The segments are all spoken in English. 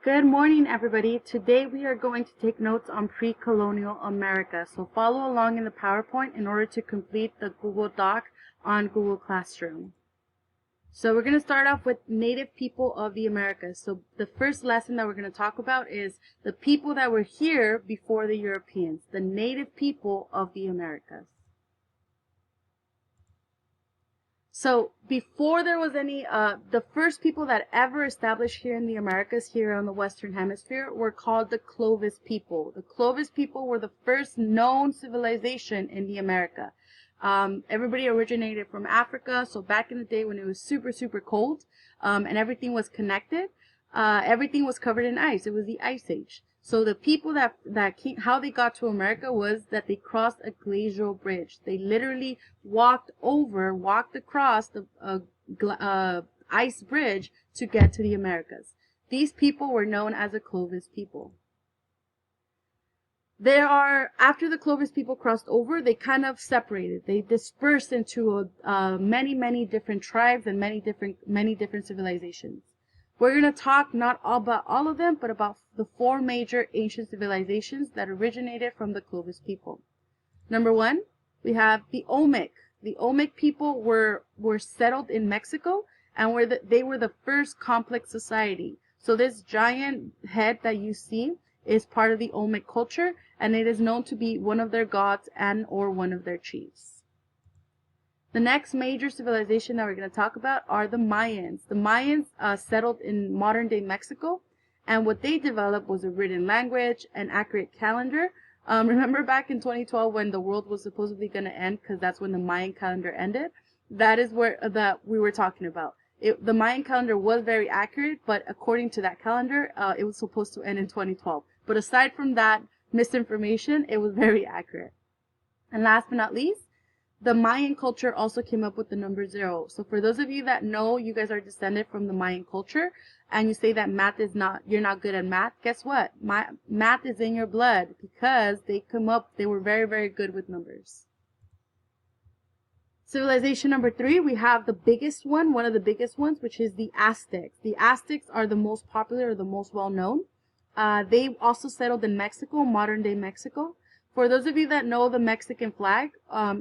Good morning, everybody. Today we are going to take notes on pre-colonial America. So follow along in the PowerPoint in order to complete the Google Doc on Google Classroom. So we're going to start off with native people of the Americas. So the first lesson that we're going to talk about is the people that were here before the Europeans, the native people of the Americas. So before there was any, the first people that ever established here in the Americas, here on the Western Hemisphere, were called the Clovis people. The Clovis people were the first known civilization in the America. Everybody originated from Africa, so back in the day when it was super, super cold, and everything was connected, everything was covered in ice. It was the Ice Age. So the people that came, how they got to America was that they crossed a glacial bridge. They literally walked across the ice bridge to get to the Americas. These people were known as the Clovis people. After the Clovis people crossed over, they kind of separated. They dispersed into many different tribes and many different civilizations. We're going to talk not about all of them, but about the four major ancient civilizations that originated from the Clovis people. Number one, we have the Olmec. The Olmec people were settled in Mexico, and they were the first complex society. So this giant head that you see is part of the Olmec culture, and it is known to be one of their gods and or one of their chiefs. The next major civilization that we're going to talk about are the Mayans. The Mayans settled in modern-day Mexico, and what they developed was a written language, an accurate calendar. Remember back in 2012 when the world was supposedly going to end, because that's when the Mayan calendar ended? That is that we were talking about. The Mayan calendar was very accurate, but according to that calendar, it was supposed to end in 2012. But aside from that misinformation, it was very accurate. And last but not least, the Mayan culture also came up with the number 0. So for those of you that know you guys are descended from the Mayan culture and you say that you're not good at math, guess what? Math is in your blood because they were very, very good with numbers. Civilization number 3, we have the biggest one of the biggest ones, which is the Aztecs. The Aztecs are the most popular or the most well known. They also settled in Mexico, modern day Mexico. For those of you that know the Mexican flag,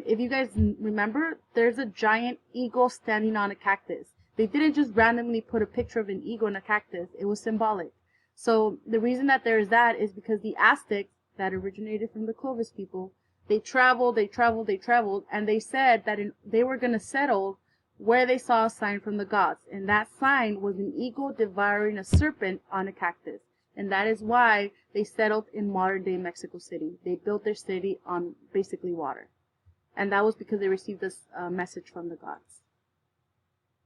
if you guys remember, there's a giant eagle standing on a cactus. They didn't just randomly put a picture of an eagle in a cactus. It was symbolic. So the reason that there is that is because the Aztecs that originated from the Clovis people, they traveled, and they said that they were going to settle where they saw a sign from the gods. And that sign was an eagle devouring a serpent on a cactus. And that is why they settled in modern-day Mexico City. They built their city on basically water. And that was because they received this message from the gods.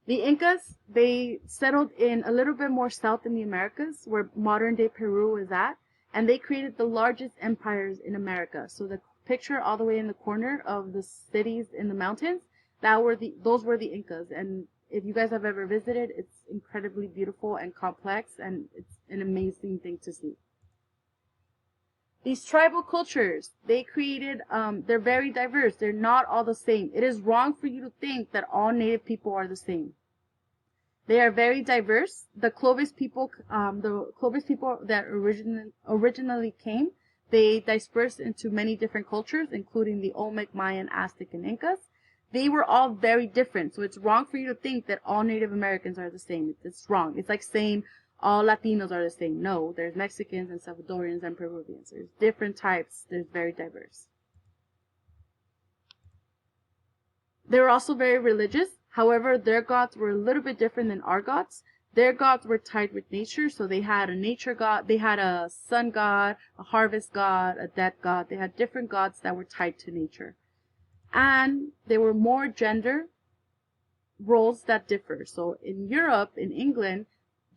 The Incas, they settled in a little bit more south in the Americas, where modern-day Peru is at. And they created the largest empires in America. So the picture all the way in the corner of the cities in the mountains, those were the Incas. And if you guys have ever visited, it's incredibly beautiful and complex, and it's an amazing thing to see. These tribal cultures, they created, they're very diverse. They're not all the same. It is wrong for you to think that all native people are the same. They are very diverse. The Clovis people that originally came, they dispersed into many different cultures, including the Olmec, Mayan, Aztec, and Incas. They were all very different, so it's wrong for you to think that all Native Americans are the same. It's wrong. It's like saying all Latinos are the same. No, there's Mexicans and Salvadorians and Peruvians. There's different types. They're very diverse. They were also very religious. However, their gods were a little bit different than our gods. Their gods were tied with nature, so they had a nature god, they had a sun god, a harvest god, a death god. They had different gods that were tied to nature. And there were more gender roles that differ. So in Europe, in England,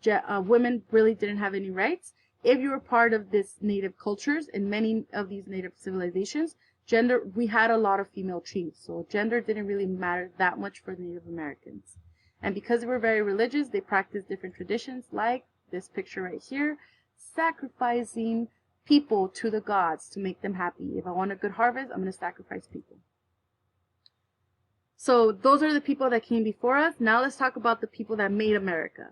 women really didn't have any rights. If you were part of this native cultures, in many of these native civilizations, we had a lot of female chiefs. So gender didn't really matter that much for the Native Americans. And because they were very religious, they practiced different traditions like this picture right here, sacrificing people to the gods to make them happy. If I want a good harvest, I'm going to sacrifice people. So those are the people that came before us. Now let's talk about the people that made America.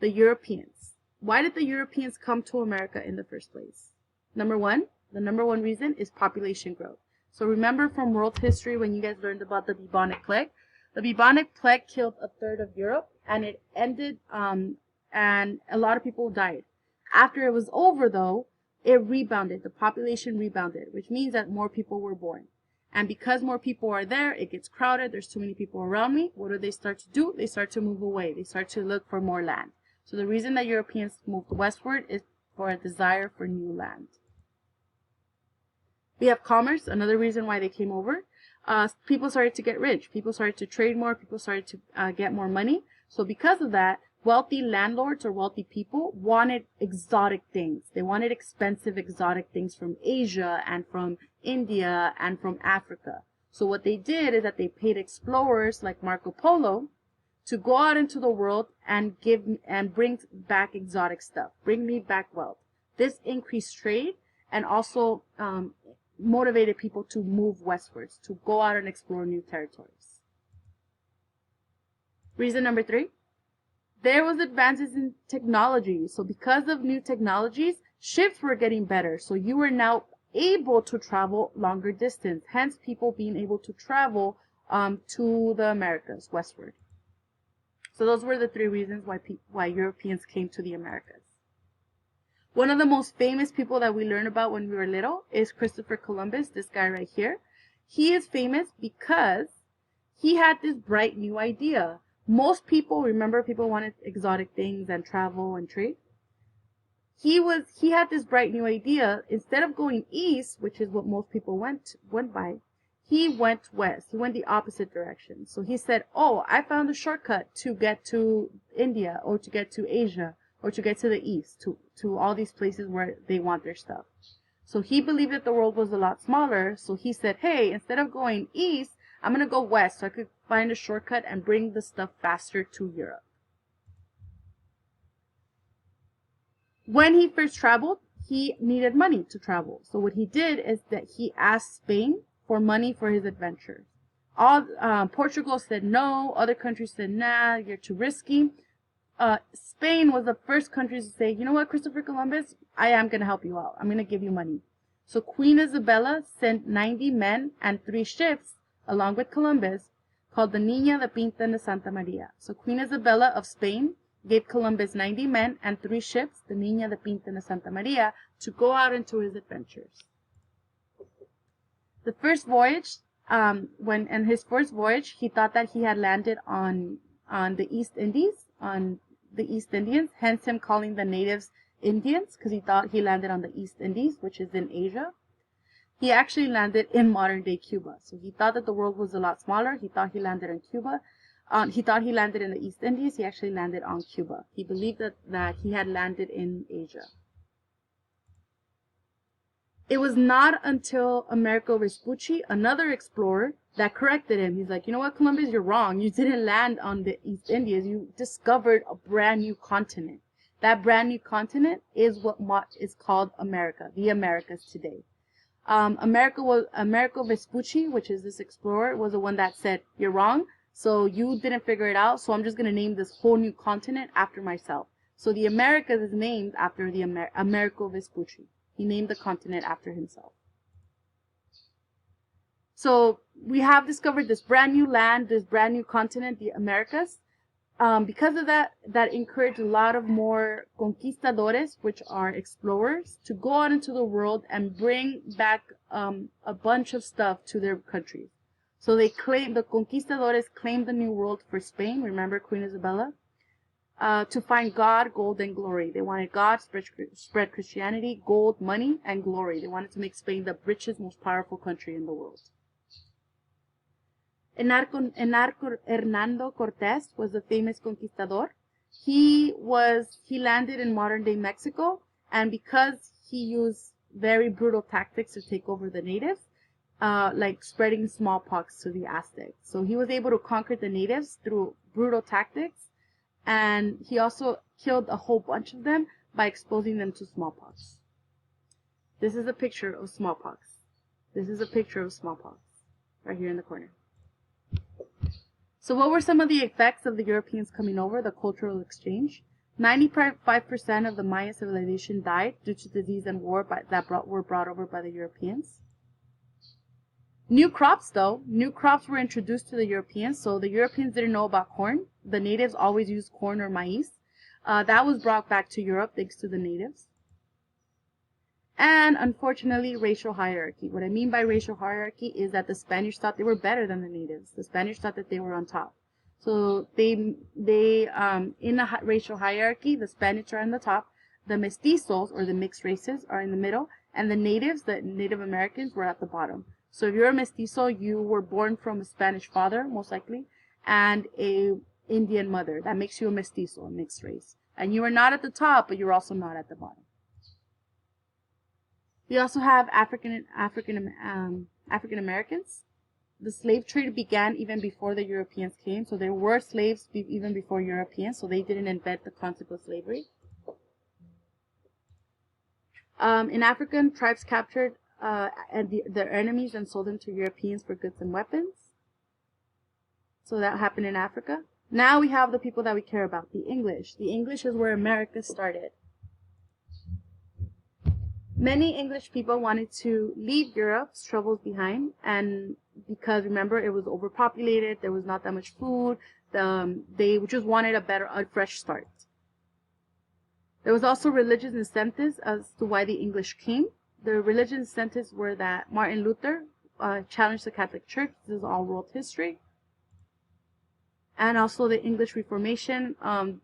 The Europeans. why did the Europeans come to America in the first place? The number one reason is population growth. So remember from world history when you guys learned about the bubonic plague? The bubonic plague killed a third of Europe, and it ended, and a lot of people died. After it was over, though, it rebounded. The population rebounded, which means that more people were born. And because more people are there, it gets crowded. There's too many people around me. What do they start to do? They start to move away. They start to look for more land. So the reason that Europeans moved westward is for a desire for new land. We have commerce, another reason why they came over. People started to get rich. People started to trade more. People started to get more money. So because of that, wealthy landlords or wealthy people wanted exotic things. They wanted expensive exotic things from Asia and from India and from Africa. So what they did is that they paid explorers like Marco Polo to go out into the world and bring back exotic stuff, bring me back wealth. This increased trade and also motivated people to move westwards, to go out and explore new territories. Reason number 3, there was advances in technology. So because of new technologies, ships were getting better. So you were now able to travel longer distance, hence people being able to travel to the Americas westward. So those were the 3 reasons why Europeans came to the Americas. One of the most famous people that we learned about when we were little is Christopher Columbus, this guy right here. He is famous because he had this bright new idea. Most people, remember, people wanted exotic things and travel and trade. He had this bright new idea. Instead of going east, which is what most people went by, he went west. He went the opposite direction. So he said, oh, I found a shortcut to get to India or to get to Asia or to get to the east, to all these places where they want their stuff. So he believed that the world was a lot smaller. So he said, hey, instead of going east, I'm going to go west so I could find a shortcut and bring the stuff faster to Europe. When he first traveled, he needed money to travel. So what he did is that he asked Spain for money for his adventure. Portugal said no. Other countries said, nah, you're too risky. Spain was the first country to say, you know what, Christopher Columbus, I am going to help you out. I'm going to give you money. So Queen Isabella sent 90 men and 3 ships along with Columbus called the Niña de Pinta de Santa Maria. So Queen Isabella of Spain gave Columbus 90 men and 3 ships, the Niña de Pinta de Santa Maria, to go out into his adventures. The first voyage, in his first voyage, he thought that he had landed on the East Indies, on the East Indians, hence him calling the natives Indians, because he thought he landed on the East Indies, which is in Asia. He actually landed in modern-day Cuba. So he thought that the world was a lot smaller. He thought he landed in Cuba. He thought he landed in the East Indies. He actually landed on Cuba. He believed that he had landed in Asia. It was not until Amerigo Vespucci, another explorer, that corrected him. He's like, you know what, Columbus, you're wrong. You didn't land on the East Indies. You discovered a brand new continent. That brand new continent is what is called America, the Americas today. Amerigo Vespucci, which is this explorer, was the one that said, you're wrong. So you didn't figure it out. So I'm just going to name this whole new continent after myself. So the Americas is named after the Amerigo Vespucci. He named the continent after himself. So we have discovered this brand new land, this brand new continent, the Americas. Because of that encouraged a lot of more conquistadores, which are explorers, to go out into the world and bring back a bunch of stuff to their countries. So the conquistadores claimed the New World for Spain. Remember Queen Isabella? To find God, gold, and glory. They wanted God, spread Christianity, gold, money, and glory. They wanted to make Spain the richest, most powerful country in the world. Hernando Cortés was a famous conquistador. He landed in modern-day Mexico, and because he used very brutal tactics to take over the natives, like spreading smallpox to the Aztecs. So he was able to conquer the natives through brutal tactics, and he also killed a whole bunch of them by exposing them to smallpox. This is a picture of smallpox. This is a picture of smallpox right here in the corner. So what were some of the effects of the Europeans coming over, the cultural exchange? 95% of the Mayan civilization died due to disease and war were brought over by the Europeans. New crops, though. New crops were introduced to the Europeans, so the Europeans didn't know about corn. The natives always used corn or maize. That was brought back to Europe thanks to the natives. And unfortunately, racial hierarchy. What I mean by racial hierarchy is that the Spanish thought they were better than the natives. The Spanish thought that they were on top. So in a racial hierarchy, the Spanish are on the top, the mestizos, or the mixed races, are in the middle, and the natives, the Native Americans, were at the bottom. So if you're a mestizo, you were born from a Spanish father, most likely, and a Indian mother. That makes you a mestizo, a mixed race. And you are not at the top, but you're also not at the bottom. You also have African Americans. The slave trade began even before the Europeans came, so there were slaves even before Europeans, so they didn't invent the concept of slavery. In African, tribes captured their enemies and sold them to Europeans for goods and weapons. So that happened in Africa. Now we have the people that we care about, the English. The English is where America started. Many English people wanted to leave Europe's troubles behind, and because remember it was overpopulated, there was not that much food, they just wanted a fresh start. There was also religious incentives as to why the English came. The religious incentives were that Martin Luther challenged the Catholic Church. This is all world history. And also the English Reformation.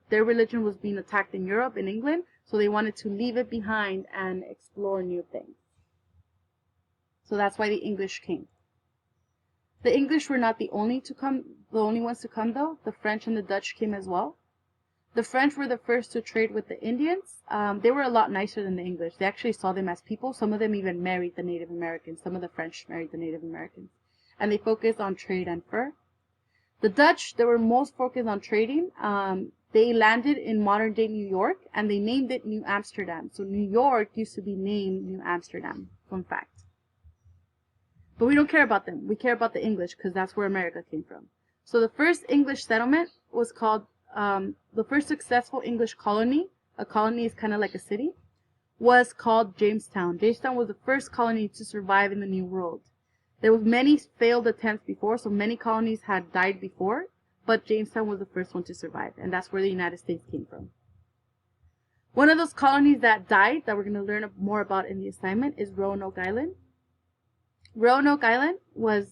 Their religion was being attacked in Europe, in England, so they wanted to leave it behind and explore new things. So that's why the English came. The English were not the only ones to come though. The French and the Dutch came as well. The French were the first to trade with the Indians. They were a lot nicer than the English. They actually saw them as people. Some of them even married the Native Americans. Some of the French married the Native Americans. And they focused on trade and fur. The Dutch, they were most focused on trading. They landed in modern-day New York, and they named it New Amsterdam. So New York used to be named New Amsterdam. Fun fact. But we don't care about them. We care about the English, because that's where America came from. So the first English settlement was called, the first successful English colony, a colony is kind of like a city, was called Jamestown. Jamestown was the first colony to survive in the New World. There was many failed attempts before, so many colonies had died before, but Jamestown was the first one to survive, and that's where the United States came from. One of those colonies that died, that we're going to learn more about in the assignment, is Roanoke Island. Roanoke Island was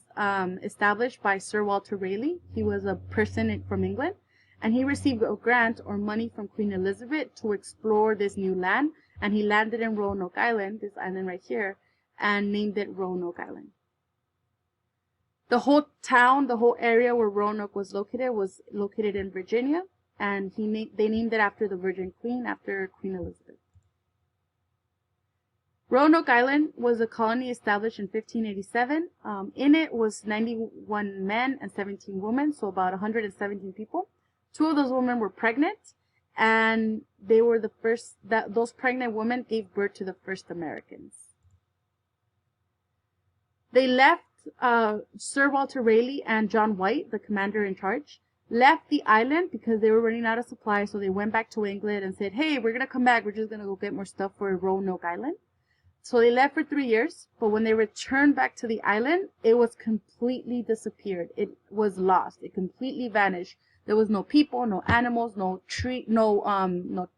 established by Sir Walter Raleigh. He was a person from England, and he received a grant or money from Queen Elizabeth to explore this new land, and he landed in Roanoke Island, this island right here, and named it Roanoke Island. The whole town, the whole area where Roanoke was located in Virginia, and they named it after the Virgin Queen, after Queen Elizabeth. Roanoke Island was a colony established in 1587. In it was 91 men and 17 women, so about 117 people. 2 of those women were pregnant, and they were the first, those pregnant women gave birth to the first Americans. They left, Sir Walter Raleigh and John White, the commander in charge, left the island because they were running out of supplies, so they went back to England and said, hey, we're going to come back, we're just going to go get more stuff for Roanoke Island. So they left for 3 years, but when they returned back to the island, it was completely disappeared. It was lost. It completely vanished. There was no people, no animals, no tree, no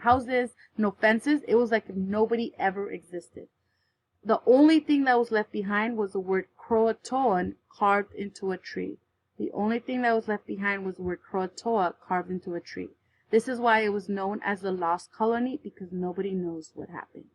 houses, no fences. It was like nobody ever existed. The only thing that was left behind was the word Croatoan carved into a tree. The only thing that was left behind was the word Croatoa carved into a tree. This is why it was known as the Lost Colony, because nobody knows what happened.